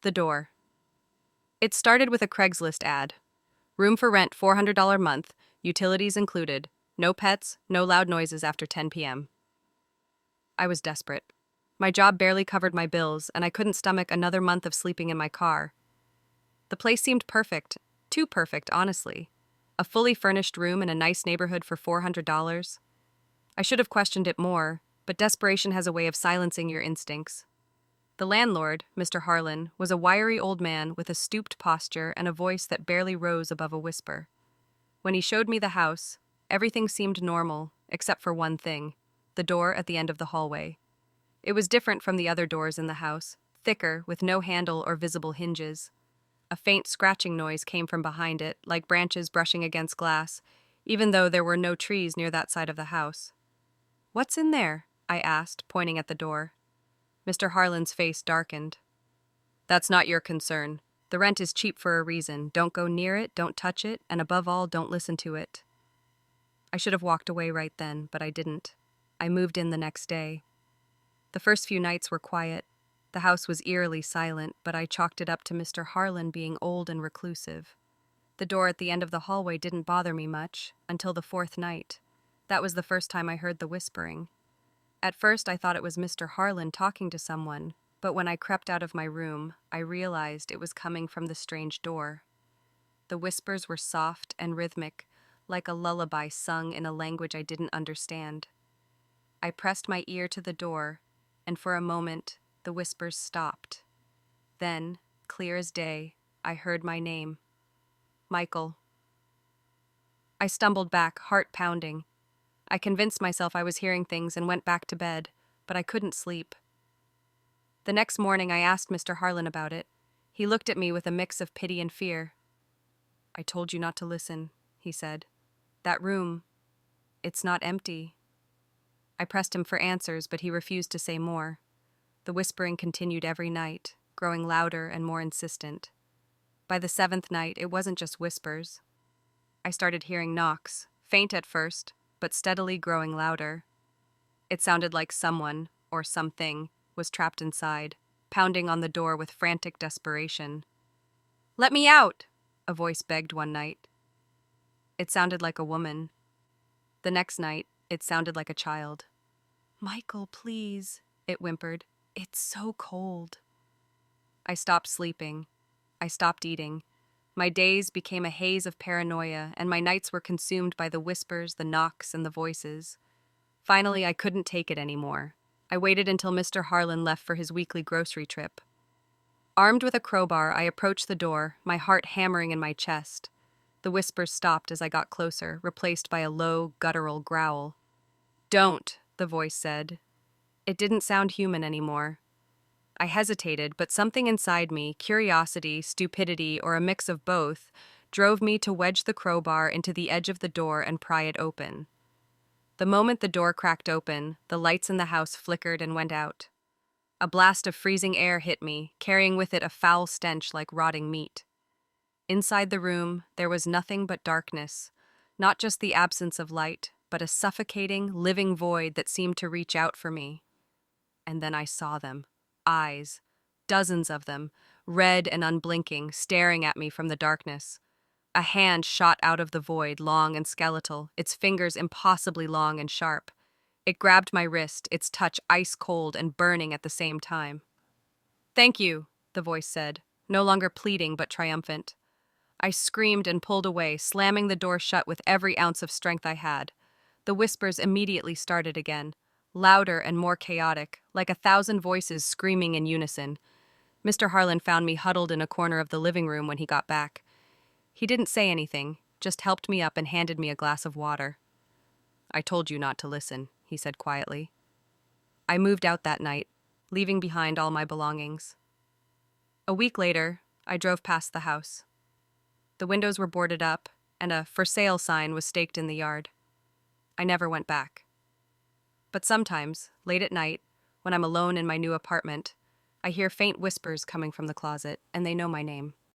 The door. It started with a Craigslist ad. Room for rent $400 a month, utilities included. No pets, no loud noises after 10 p.m. I was desperate. My job barely covered my bills, and I couldn't stomach another month of sleeping in my car. The place seemed perfect. Too perfect, honestly. A fully furnished room in a nice neighborhood for $400. I should have questioned it more, but desperation has a way of silencing your instincts. The landlord, Mr. Harlan, was a wiry old man with a stooped posture and a voice that barely rose above a whisper. When he showed me the house, everything seemed normal, except for one thing: the door at the end of the hallway. It was different from the other doors in the house, thicker, with no handle or visible hinges. A faint scratching noise came from behind it, like branches brushing against glass, even though there were no trees near that side of the house. "What's in there?" I asked, pointing at the door. Mr. Harlan's face darkened. "That's not your concern. The rent is cheap for a reason. Don't go near it, don't touch it, and above all, don't listen to it." I should have walked away right then, but I didn't. I moved in the next day. The first few nights were quiet. The house was eerily silent, but I chalked it up to Mr. Harlan being old and reclusive. The door at the end of the hallway didn't bother me much, until the fourth night. That was the first time I heard the whispering. At first I thought it was Mr. Harlan talking to someone, but when I crept out of my room, I realized it was coming from the strange door. The whispers were soft and rhythmic, like a lullaby sung in a language I didn't understand. I pressed my ear to the door, and for a moment, the whispers stopped. Then, clear as day, I heard my name. Michael. I stumbled back, heart pounding. I convinced myself I was hearing things and went back to bed, but I couldn't sleep. The next morning I asked Mr. Harlan about it. He looked at me with a mix of pity and fear. "I told you not to listen," he said. "That room, it's not empty." I pressed him for answers, but he refused to say more. The whispering continued every night, growing louder and more insistent. By the seventh night, it wasn't just whispers. I started hearing knocks, faint at first, but steadily growing louder. It sounded like someone, or something, was trapped inside, pounding on the door with frantic desperation. "Let me out!" a voice begged one night. It sounded like a woman. The next night, it sounded like a child. "Michael, please," it whimpered. "It's so cold." I stopped sleeping. I stopped eating. My days became a haze of paranoia, and my nights were consumed by the whispers, the knocks, and the voices. Finally, I couldn't take it anymore. I waited until Mr. Harlan left for his weekly grocery trip. Armed with a crowbar, I approached the door, my heart hammering in my chest. The whispers stopped as I got closer, replaced by a low, guttural growl. "Don't," the voice said. It didn't sound human anymore. I hesitated, but something inside me, curiosity, stupidity, or a mix of both, drove me to wedge the crowbar into the edge of the door and pry it open. The moment the door cracked open, the lights in the house flickered and went out. A blast of freezing air hit me, carrying with it a foul stench like rotting meat. Inside the room, there was nothing but darkness, not just the absence of light, but a suffocating, living void that seemed to reach out for me. And then I saw them. Eyes, dozens of them, red and unblinking, staring at me from the darkness. A hand shot out of the void, long and skeletal, its fingers impossibly long and sharp. It grabbed my wrist, its touch ice cold and burning at the same time. "Thank you," the voice said, no longer pleading but triumphant. I screamed and pulled away, slamming the door shut with every ounce of strength I had. The whispers immediately started again, louder and more chaotic, like 1,000 voices screaming in unison. Mr. Harlan found me huddled in a corner of the living room when he got back. He didn't say anything, just helped me up and handed me a glass of water. "I told you not to listen," he said quietly. I moved out that night, leaving behind all my belongings. A week later, I drove past the house. The windows were boarded up, and a "for sale" sign was staked in the yard. I never went back. But sometimes, late at night, when I'm alone in my new apartment, I hear faint whispers coming from the closet, and they know my name.